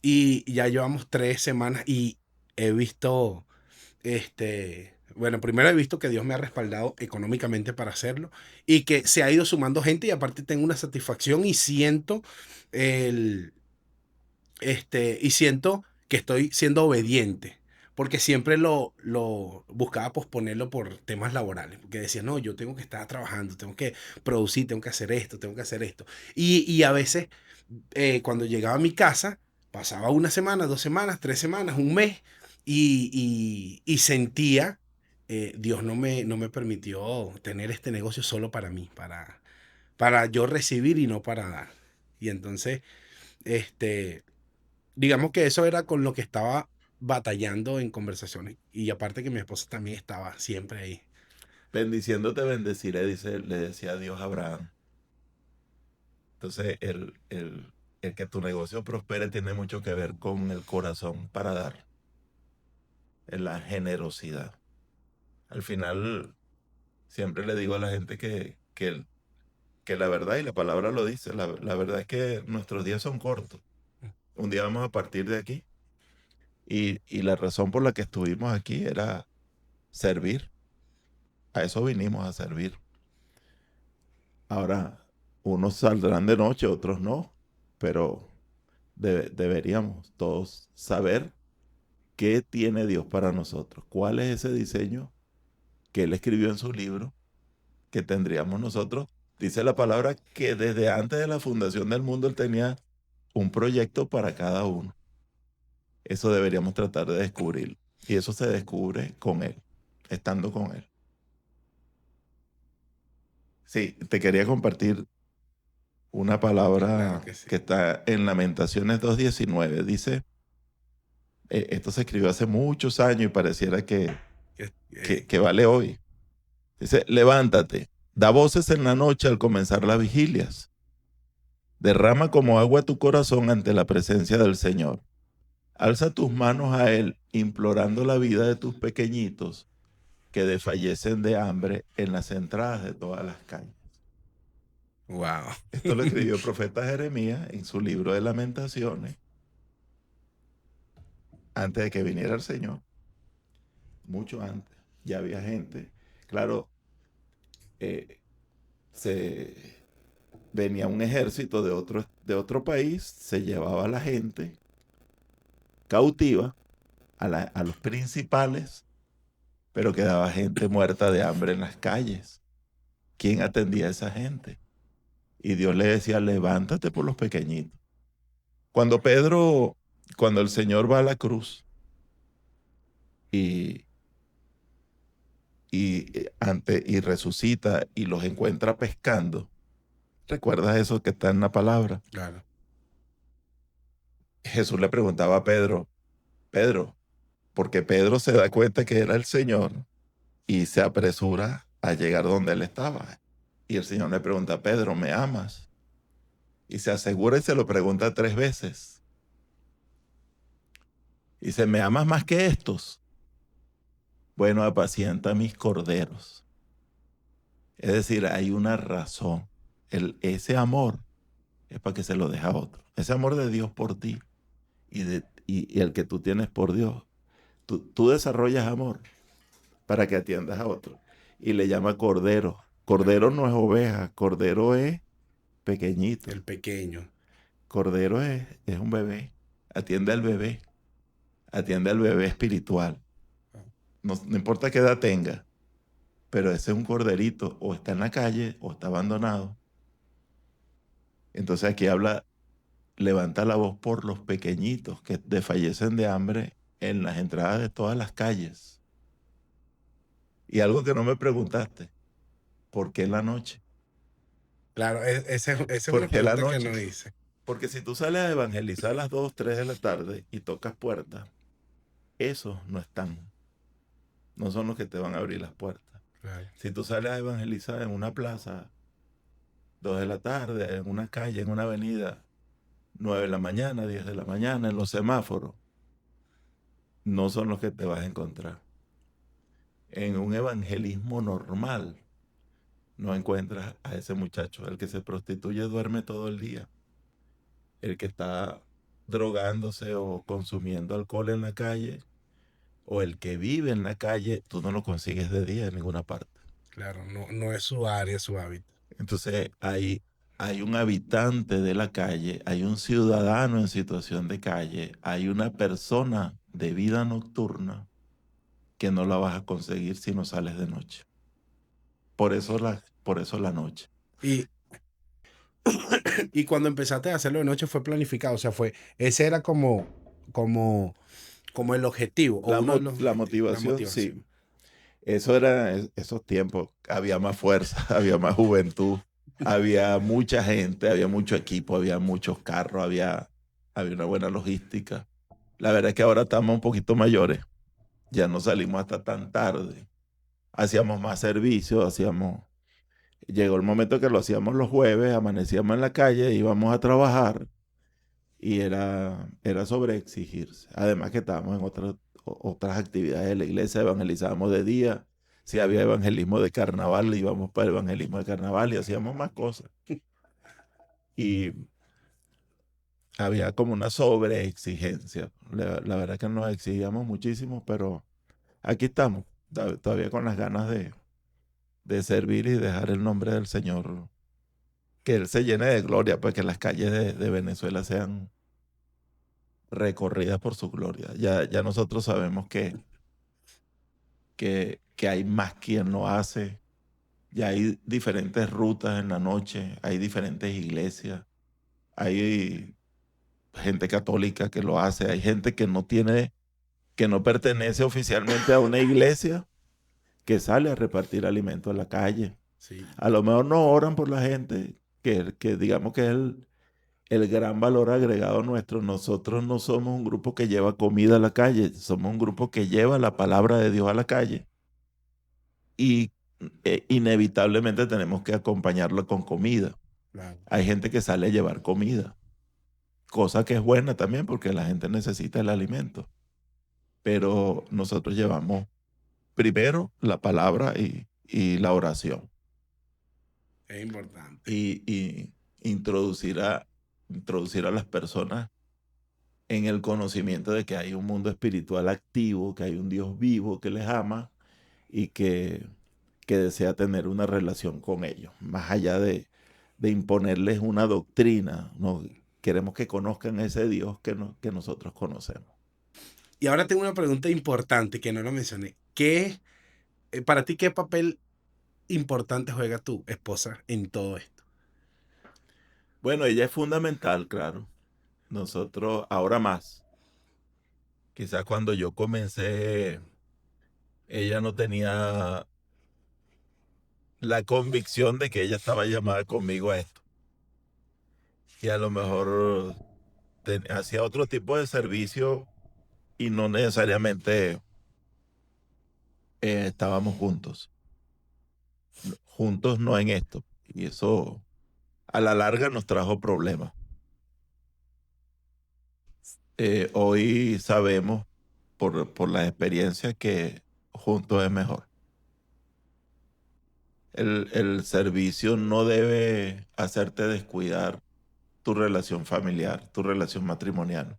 [SPEAKER 1] Y ya llevamos 3 semanas y he visto, bueno, primero he visto que Dios me ha respaldado económicamente para hacerlo y que se ha ido sumando gente y aparte tengo una satisfacción y siento el, y siento que estoy siendo obediente. Porque siempre lo buscaba posponerlo por temas laborales. Porque decía, no, yo tengo que estar trabajando, tengo que producir, tengo que hacer esto, tengo que hacer esto. Y a veces cuando llegaba a mi casa, pasaba una semana, 2 semanas, 3 semanas, un mes, y sentía, Dios no me permitió tener este negocio solo para mí, para yo recibir y no para dar. Y entonces, este, digamos que eso era con lo que estaba batallando en conversaciones. Y aparte que mi esposa también estaba siempre ahí.
[SPEAKER 2] Bendiciéndote bendeciré, le decía Dios a Abraham. Entonces, el que tu negocio prospere tiene mucho que ver con el corazón para dar, en la generosidad. Al final, siempre le digo a la gente que la verdad, y la palabra lo dice, la verdad es que nuestros días son cortos. Un día vamos a partir de aquí. Y la razón por la que estuvimos aquí era servir. A eso vinimos a servir. Ahora, unos saldrán de noche, otros no, pero deberíamos todos saber qué tiene Dios para nosotros, cuál es ese diseño que Él escribió en su libro que tendríamos nosotros. Dice la palabra que desde antes de la fundación del mundo Él tenía un proyecto para cada uno. Eso deberíamos tratar de descubrirlo. Y eso se descubre con Él, estando con Él. Sí, te quería compartir una
[SPEAKER 1] Claro
[SPEAKER 2] palabra
[SPEAKER 1] que sí.
[SPEAKER 2] que está en Lamentaciones 2:19. Dice, esto se escribió hace muchos años y pareciera
[SPEAKER 1] Que-
[SPEAKER 2] que vale hoy. Dice, levántate, da voces en la noche al comenzar las vigilias. Derrama como agua tu corazón ante la presencia del Señor. Alza tus manos a Él, implorando la vida de tus pequeñitos que desfallecen de hambre en las entradas de todas las calles.
[SPEAKER 1] Wow.
[SPEAKER 2] Esto lo escribió el profeta Jeremías en su libro de Lamentaciones, antes de que viniera el Señor, mucho antes. Ya había gente. Claro, eh, se venía un ejército de otro país, se llevaba a la gente cautiva, a los principales, pero quedaba gente muerta de hambre en las calles. ¿Quién atendía a esa gente? Y Dios le decía, levántate por los pequeñitos. Cuando Pedro, cuando el Señor va a la cruz y, y resucita y los encuentra pescando, ¿recuerdas eso que está en la palabra?
[SPEAKER 1] Claro.
[SPEAKER 2] Jesús le preguntaba a Pedro, Pedro, porque Pedro se da cuenta que era el Señor y se apresura a llegar donde él estaba. Y el Señor le pregunta, Pedro, ¿me amas? Y se asegura y se lo pregunta 3 veces. Y dice, ¿me amas más que estos? Bueno, apacienta mis corderos. Es decir, hay una razón. Ese amor es para que se lo deje a otro. Ese amor de Dios por ti y el que tú tienes por Dios. Tú desarrollas amor para que atiendas a otro. Y le llama cordero. Cordero no es oveja, cordero es pequeñito.
[SPEAKER 1] El pequeño.
[SPEAKER 2] Cordero es un bebé. Atiende al bebé. Atiende al bebé espiritual. No importa qué edad tenga, pero ese es un corderito. O está en la calle o está abandonado. Entonces aquí habla, levanta la voz por los pequeñitos que desfallecen de hambre en las entradas de todas las calles. Y algo que no me preguntaste, ¿por qué en la noche?
[SPEAKER 1] Claro, esa es
[SPEAKER 2] ¿Por
[SPEAKER 1] una
[SPEAKER 2] qué la
[SPEAKER 1] pregunta que
[SPEAKER 2] noche?
[SPEAKER 1] no hice.
[SPEAKER 2] Porque si tú sales a evangelizar a las 2, 3 de la tarde y tocas puertas, esos no están, no son los que te van a abrir las puertas.
[SPEAKER 1] Claro.
[SPEAKER 2] Si tú sales a evangelizar en una plaza, 2 de la tarde, en una calle, en una avenida, 9 de la mañana, 10 de la mañana, en los semáforos, no son los que te vas a encontrar. En un evangelismo normal, no encuentras a ese muchacho. El que se prostituye duerme todo el día. El que está drogándose o consumiendo alcohol en la calle, o el que vive en la calle, tú no lo consigues de día en ninguna parte.
[SPEAKER 1] Claro, no es su área, su hábitat.
[SPEAKER 2] Entonces hay un habitante de la calle, hay un ciudadano en situación de calle, hay una persona de vida nocturna que no la vas a conseguir si no sales de noche. Por eso la noche.
[SPEAKER 1] Y Y cuando empezaste a hacerlo de noche fue planificado, o sea, ese era como el objetivo, o uno de los
[SPEAKER 2] La
[SPEAKER 1] objetivos, la
[SPEAKER 2] motivación,
[SPEAKER 1] motivación.
[SPEAKER 2] sí. Eso era esos tiempos. Había más fuerza, había más juventud, había mucha gente, había mucho equipo, había muchos carros, había una buena logística. La verdad es que ahora estamos un poquito mayores. Ya no salimos hasta tan tarde. Hacíamos más servicios, llegó el momento que lo hacíamos los jueves, amanecíamos en la calle, íbamos a trabajar y era sobre exigirse. Además que estábamos en otras actividades de la iglesia, evangelizábamos de día. Si había evangelismo de carnaval, íbamos para el evangelismo de carnaval y hacíamos más cosas. Y había como una sobreexigencia. La verdad que nos exigíamos muchísimo, pero aquí estamos, todavía con las ganas de servir y dejar el nombre del Señor, que Él se llene de gloria, pues que las calles de Venezuela sean recorridas por su gloria. Ya nosotros sabemos que hay más quien lo hace, ya hay diferentes rutas en la noche, hay diferentes iglesias, hay gente católica que lo hace, hay gente que no pertenece oficialmente a una iglesia, que sale a repartir alimentos en la calle.
[SPEAKER 1] Sí,
[SPEAKER 2] A lo mejor no oran por la gente, que digamos que es el gran valor agregado nuestro. Nosotros no somos un grupo que lleva comida a la calle, somos un grupo que lleva la palabra de Dios a la calle y inevitablemente tenemos que acompañarlo con comida.
[SPEAKER 1] claro.
[SPEAKER 2] Hay gente que sale a llevar comida, cosa que es buena también porque la gente necesita el alimento, pero nosotros llevamos primero la palabra y la oración
[SPEAKER 1] Es importante.
[SPEAKER 2] y introducir a las personas en el conocimiento de que hay un mundo espiritual activo, que hay un Dios vivo que les ama y que desea tener una relación con ellos, más allá de imponerles una doctrina. No, queremos que conozcan ese Dios que nosotros conocemos.
[SPEAKER 1] Y ahora tengo una pregunta importante que no lo mencioné. Para ti, qué papel importante juega tu esposa en todo esto?
[SPEAKER 2] Bueno, ella es fundamental, claro. Nosotros, ahora más. Quizás cuando yo comencé, ella no tenía la convicción de que ella estaba llamada conmigo a esto. Y a lo mejor hacía otro tipo de servicio y no necesariamente estábamos juntos. Juntos no en esto. Y eso a la larga nos trajo problemas. Hoy sabemos por la experiencia que juntos es mejor. El servicio no debe hacerte descuidar tu relación familiar, tu relación matrimonial.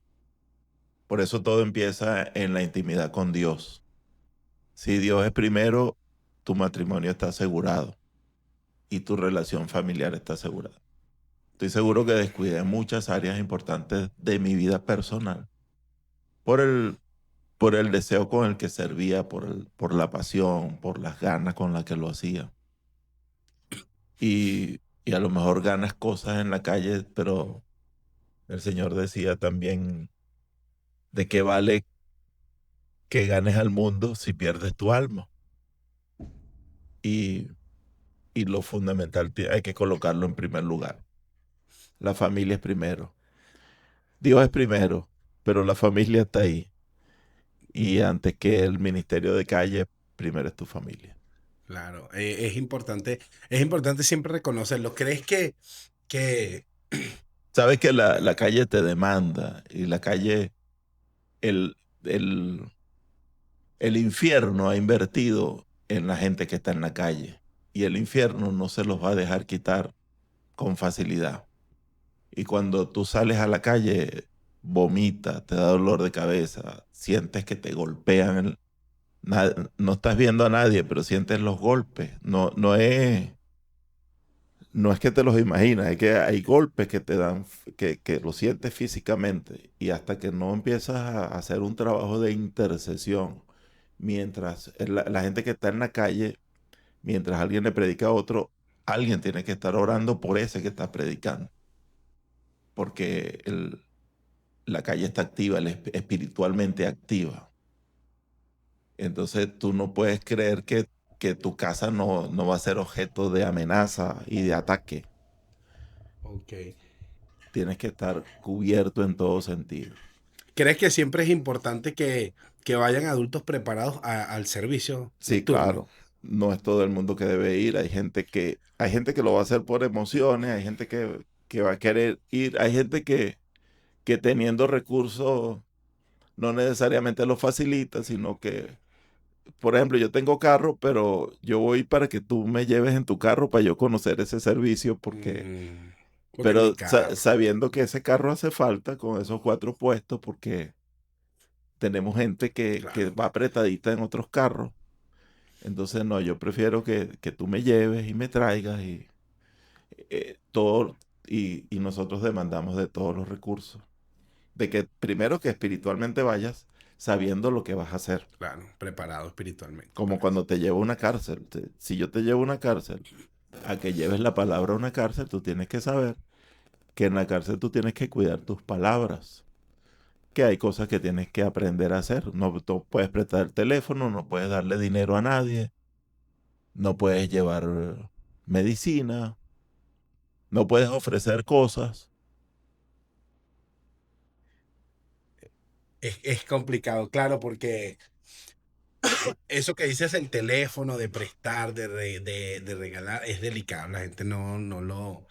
[SPEAKER 2] Por eso todo empieza en la intimidad con Dios. Si Dios es primero, tu matrimonio está asegurado y tu relación familiar está asegurada. Estoy seguro que descuidé muchas áreas importantes de mi vida personal por por el deseo con el que servía, por la pasión, por las ganas con las que lo hacía. Y a lo mejor ganas cosas en la calle, pero el Señor decía también, ¿de qué vale que ganes al mundo si pierdes tu alma? Y, y lo fundamental hay que colocarlo en primer lugar. La familia es primero. Dios es primero, pero la familia está ahí. Y antes que el ministerio de calle, primero es tu familia.
[SPEAKER 1] Claro, es importante siempre reconocerlo. ¿Crees que
[SPEAKER 2] Sabes que la calle te demanda y la calle, el, el, el infierno ha invertido en la gente que está en la calle y el infierno no se los va a dejar quitar con facilidad. Y cuando tú sales a la calle, vomita, te da dolor de cabeza, sientes que te golpean. No estás viendo a nadie, pero sientes los golpes. No es que te los imaginas, es que hay golpes que te dan, que lo sientes físicamente. Y hasta que no empiezas a hacer un trabajo de intercesión, mientras la gente que está en la calle, mientras alguien le predica a otro, alguien tiene que estar orando por ese que está predicando, porque la calle está activa, espiritualmente activa. Entonces tú no puedes creer que tu casa no va a ser objeto de amenaza y de ataque.
[SPEAKER 1] Ok.
[SPEAKER 2] Tienes que estar cubierto en todo sentido.
[SPEAKER 1] ¿Crees que siempre es importante que vayan adultos preparados al servicio
[SPEAKER 2] Sí,
[SPEAKER 1] nocturno?
[SPEAKER 2] claro. No es todo el mundo que debe ir. Hay gente que lo va a hacer por emociones, hay gente que va a querer ir, hay gente que teniendo recursos no necesariamente lo facilita, sino que, por ejemplo, yo tengo carro, pero yo voy para que tú me lleves en tu carro para yo conocer ese servicio,
[SPEAKER 1] Mm, porque no hay
[SPEAKER 2] pero
[SPEAKER 1] carro.
[SPEAKER 2] sabiendo que ese carro hace falta con esos 4 puestos, porque tenemos gente que
[SPEAKER 1] Claro.
[SPEAKER 2] va apretadita en otros carros. Entonces, no, yo prefiero que tú me lleves y me traigas todo, y nosotros demandamos de todos los recursos. De que primero que espiritualmente vayas sabiendo lo que vas a hacer.
[SPEAKER 1] Claro, preparado espiritualmente
[SPEAKER 2] Como
[SPEAKER 1] para eso.
[SPEAKER 2] cuando te llevo a una cárcel. Si yo te llevo a una cárcel, a que lleves la palabra a una cárcel, tú tienes que saber que en la cárcel tú tienes que cuidar tus palabras. Que hay cosas que tienes que aprender a hacer. No, tú puedes prestar el teléfono, no puedes darle dinero a nadie, no puedes llevar medicina, no puedes ofrecer cosas.
[SPEAKER 1] Es complicado, claro, porque eso que dices el teléfono, de prestar, de regalar, es delicado. La gente no lo...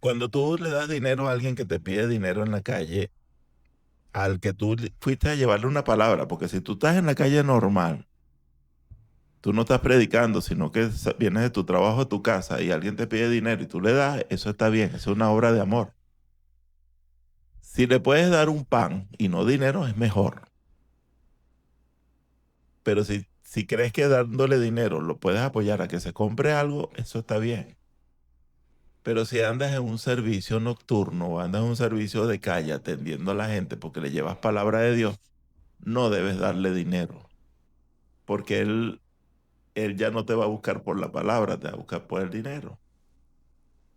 [SPEAKER 2] Cuando tú le das dinero a alguien que te pide dinero en la calle, al que tú fuiste a llevarle una palabra, porque si tú estás en la calle normal, tú no estás predicando, sino que vienes de tu trabajo a tu casa y alguien te pide dinero y tú le das, eso está bien, eso es una obra de amor. Si le puedes dar un pan y no dinero, es mejor. Pero si crees que dándole dinero lo puedes apoyar a que se compre algo, eso está bien. Pero si andas en un servicio nocturno o andas en un servicio de calle atendiendo a la gente porque le llevas palabra de Dios, no debes darle dinero, porque él ya no te va a buscar por la palabra, te va a buscar por el dinero.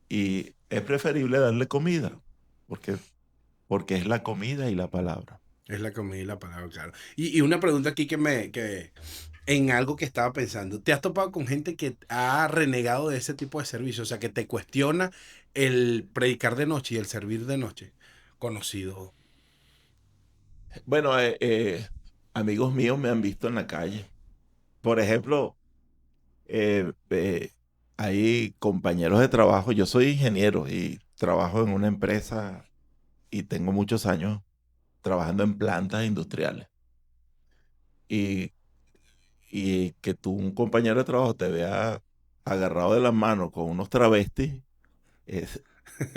[SPEAKER 2] Y es preferible darle comida, porque, porque es la comida y la palabra.
[SPEAKER 1] Es la comida y la palabra, claro. Y una pregunta aquí que en algo que estaba pensando. ¿Te has topado con gente que ha renegado de ese tipo de servicio? O sea, que te cuestiona el predicar de noche y el servir de noche. Conocido.
[SPEAKER 2] Bueno, amigos míos me han visto en la calle. Por ejemplo, hay compañeros de trabajo. Yo soy ingeniero y trabajo en una empresa y tengo muchos años trabajando en plantas industriales. Y, y que tú, un compañero de trabajo, te vea agarrado de las manos con unos travestis, es-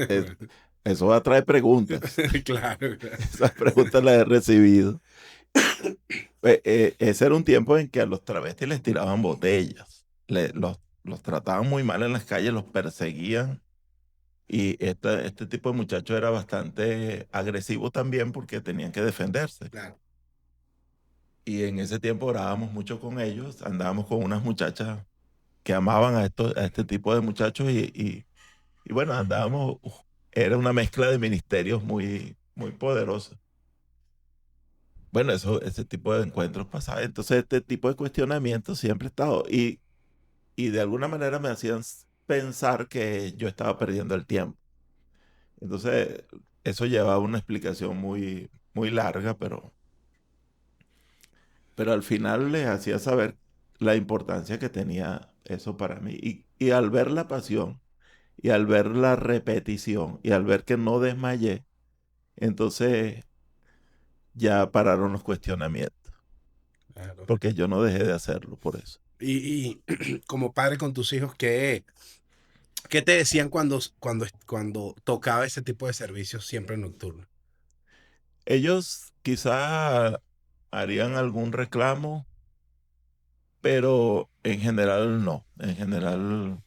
[SPEAKER 2] es- eso va a traer preguntas.
[SPEAKER 1] Claro, claro.
[SPEAKER 2] Esas preguntas las he recibido. Ese era un tiempo en que a los travestis les tiraban botellas, los trataban muy mal en las calles, los perseguían. Y este tipo de muchachos era bastante agresivo también porque tenían que defenderse.
[SPEAKER 1] Claro.
[SPEAKER 2] Y en ese tiempo orábamos mucho con ellos, andábamos con unas muchachas que amaban a este tipo de muchachos y bueno, andábamos, era una mezcla de ministerios muy, muy poderosa. Bueno, ese tipo de encuentros pasaba. Entonces, este tipo de cuestionamientos siempre he estado. Y de alguna manera me hacían pensar que yo estaba perdiendo el tiempo. Entonces, eso llevaba una explicación muy, muy larga, pero al final les hacía saber la importancia que tenía eso para mí. Y al ver la pasión, y al ver la repetición, y al ver que no desmayé, entonces ya pararon los cuestionamientos,
[SPEAKER 1] Claro.
[SPEAKER 2] porque yo no dejé de hacerlo por eso.
[SPEAKER 1] Y como padre con tus hijos, ¿qué te decían cuando tocaba ese tipo de servicios siempre nocturno?
[SPEAKER 2] Ellos quizá harían algún reclamo, pero en general no. En general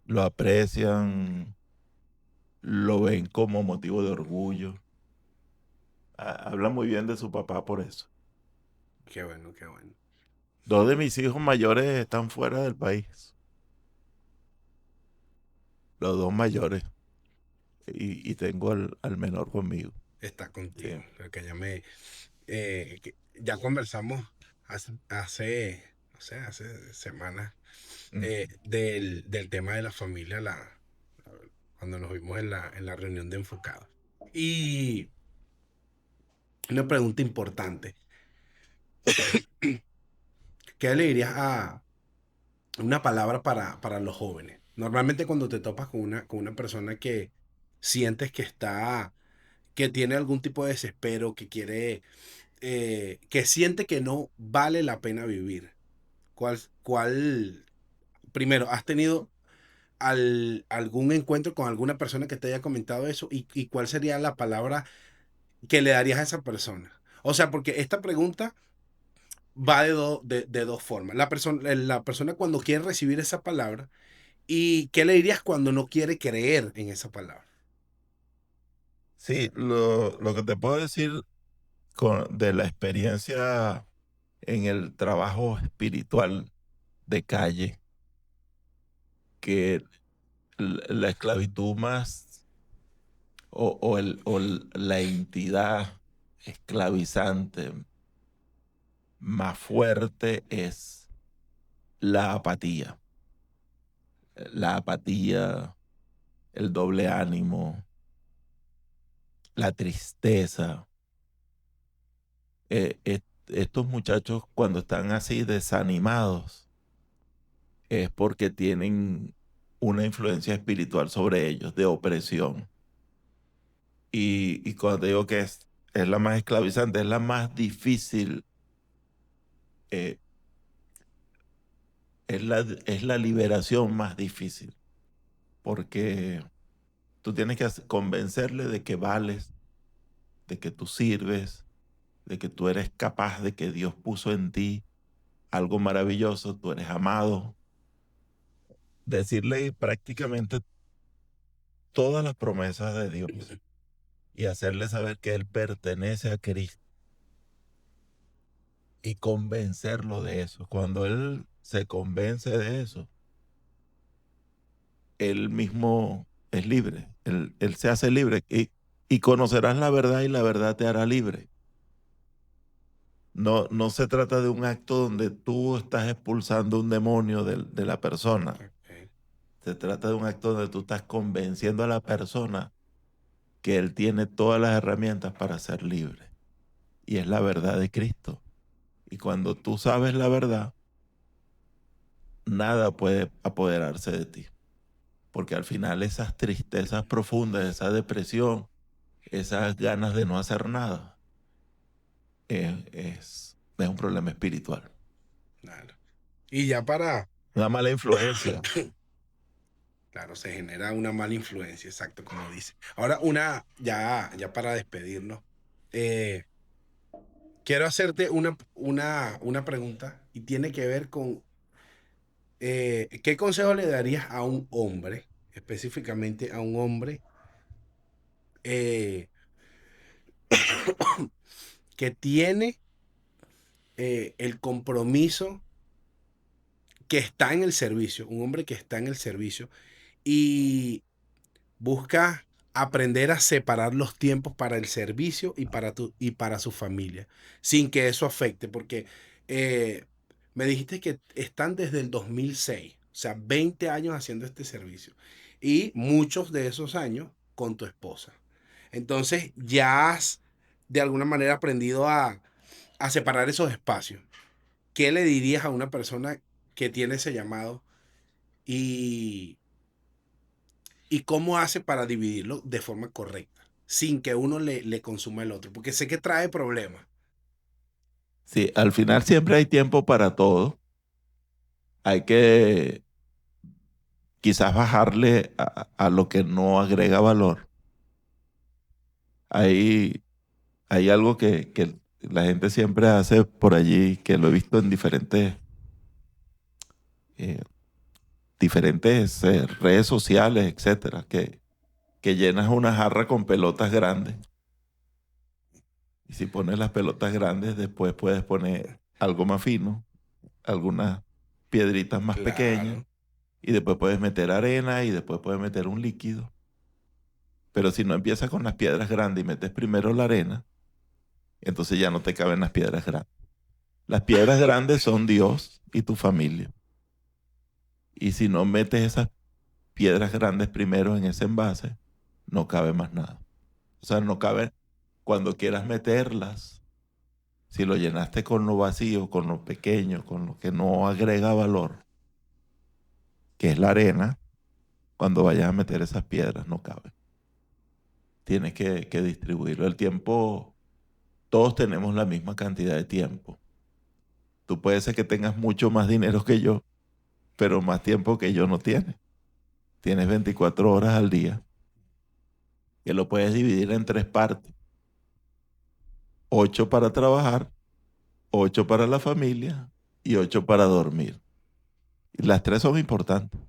[SPEAKER 2] lo aprecian, lo ven como motivo de orgullo. Hablan muy bien de su papá por eso.
[SPEAKER 1] Qué bueno, qué bueno.
[SPEAKER 2] 2 de mis hijos mayores están fuera del país. los dos mayores y tengo al menor conmigo.
[SPEAKER 1] Está
[SPEAKER 2] Sí.
[SPEAKER 1] contigo. Porque ya conversamos no sé, hace semanas del tema de la familia, cuando nos vimos en la reunión de enfocados. Y una pregunta importante. ¿Qué le dirías a una palabra para los jóvenes? Normalmente cuando te topas con una persona que sientes que tiene algún tipo de desespero, que siente que no vale la pena vivir. Primero, has tenido algún encuentro con alguna persona que te haya comentado eso y cuál sería la palabra que le darías a esa persona? O sea, porque esta pregunta va de dos formas. La persona cuando quiere recibir esa palabra y qué le dirías cuando no quiere creer en esa palabra.
[SPEAKER 2] Sí, lo que te puedo decir de la experiencia en el trabajo espiritual de calle, que la esclavitud más la entidad esclavizante más fuerte es la apatía. La apatía, el doble ánimo, la tristeza. Estos muchachos cuando están así desanimados es porque tienen una influencia espiritual sobre ellos de opresión. Y cuando te digo que es la más esclavizante, es la más difícil, eh, es la liberación más difícil, porque tú tienes que convencerle de que vales, de que tú sirves, de que tú eres capaz, de que Dios puso en ti algo maravilloso, tú eres amado. Decirle prácticamente todas las promesas de Dios y hacerle saber que Él pertenece a Cristo y convencerlo de eso. Cuando Él se convence de eso, Él mismo es libre, Él se hace libre y conocerás la verdad y la verdad te hará libre. No, no se trata de un acto donde tú estás expulsando un demonio de la persona.
[SPEAKER 1] Okay.
[SPEAKER 2] Se trata de un acto donde tú estás convenciendo a la persona que Él tiene todas las herramientas para ser libre. Y es la verdad de Cristo. Y cuando tú sabes la verdad, nada puede apoderarse de ti. Porque al final esas tristezas profundas, esa depresión, esas ganas de no hacer nada, es un problema espiritual.
[SPEAKER 1] Claro. Y ya para,
[SPEAKER 2] Una mala influencia.
[SPEAKER 1] claro, se genera una mala influencia, exacto, como dice. Ahora, ya para despedirnos, eh, quiero hacerte una pregunta y tiene que ver con ¿qué consejo le darías a un hombre, específicamente a un hombre eh, que tiene el compromiso, que está en el servicio, un hombre que está en el servicio y busca aprender a separar los tiempos para el servicio y para su familia, sin que eso afecte, porque eh, me dijiste que están desde el 2006, o sea, 20 años haciendo este servicio, y muchos de esos años con tu esposa. Entonces ya has de alguna manera aprendido a separar esos espacios. ¿Qué le dirías a una persona que tiene ese llamado y cómo hace para dividirlo de forma correcta, sin que uno le consuma el otro? Porque sé que trae problemas.
[SPEAKER 2] Sí, al final siempre hay tiempo para todo. Hay que quizás bajarle a lo que no agrega valor. Hay, hay algo que la gente siempre hace por allí, que lo he visto en eh, diferentes redes sociales, etcétera, que llenas una jarra con pelotas grandes. Y si pones las pelotas grandes, después puedes poner algo más fino, algunas piedritas más pequeñas,
[SPEAKER 1] Claro,
[SPEAKER 2] y después puedes meter arena y después puedes meter un líquido. Pero si no empiezas con las piedras grandes y metes primero la arena, entonces ya no te caben las piedras grandes. Las piedras grandes son Dios y tu familia. Y si no metes esas piedras grandes primero en ese envase, no cabe más nada. O sea, no cabe cuando quieras meterlas. Si lo llenaste con lo vacío, con lo pequeño, con lo que no agrega valor, que es la arena, cuando vayas a meter esas piedras no cabe. Tienes que distribuirlo. El tiempo, todos tenemos la misma cantidad de tiempo. Tú puedes ser que tengas mucho más dinero que yo, pero más tiempo que yo no tienes. Tienes 24 horas al día, que lo puedes dividir en 3 partes. 8 para trabajar, 8 para la familia y 8 para dormir. Y las 3 son importantes.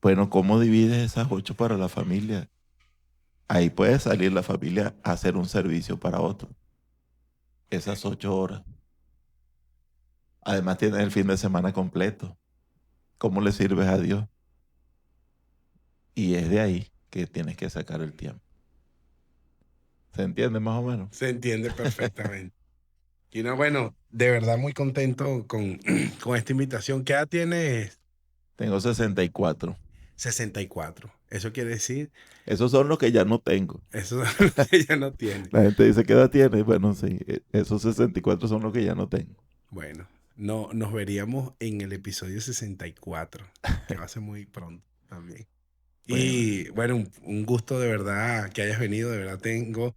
[SPEAKER 2] Bueno, ¿cómo divides esas 8 para la familia? Ahí puede salir la familia a hacer un servicio para otro. Esas 8 horas. Además tienes el fin de semana completo. ¿Cómo le sirves a Dios? Y es de ahí que tienes que sacar el tiempo. ¿Se entiende más o menos?
[SPEAKER 1] Se entiende perfectamente. Y no, bueno, de verdad muy contento con, con esta invitación. ¿Qué edad tienes?
[SPEAKER 2] Tengo 64.
[SPEAKER 1] 64. Eso quiere decir,
[SPEAKER 2] Esos son los que ya no tengo.
[SPEAKER 1] eso es lo que ya no tiene.
[SPEAKER 2] La gente dice, ¿qué edad tienes? Bueno, sí, esos 64 son los que ya no tengo.
[SPEAKER 1] Bueno, no, nos veríamos en el episodio 64, que va a ser muy pronto también.
[SPEAKER 2] Bueno,
[SPEAKER 1] Y bueno, un gusto de verdad que hayas venido, de verdad tengo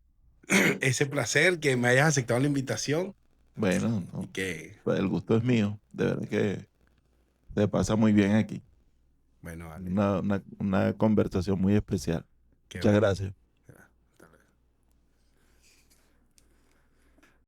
[SPEAKER 1] ese placer que me hayas aceptado la invitación
[SPEAKER 2] bueno,
[SPEAKER 1] y
[SPEAKER 2] no,
[SPEAKER 1] que,
[SPEAKER 2] pues el gusto es mío. De verdad que se pasa muy bien aquí.
[SPEAKER 1] bueno, vale,
[SPEAKER 2] Una conversación muy especial.
[SPEAKER 1] qué
[SPEAKER 2] Muchas
[SPEAKER 1] bueno.
[SPEAKER 2] gracias.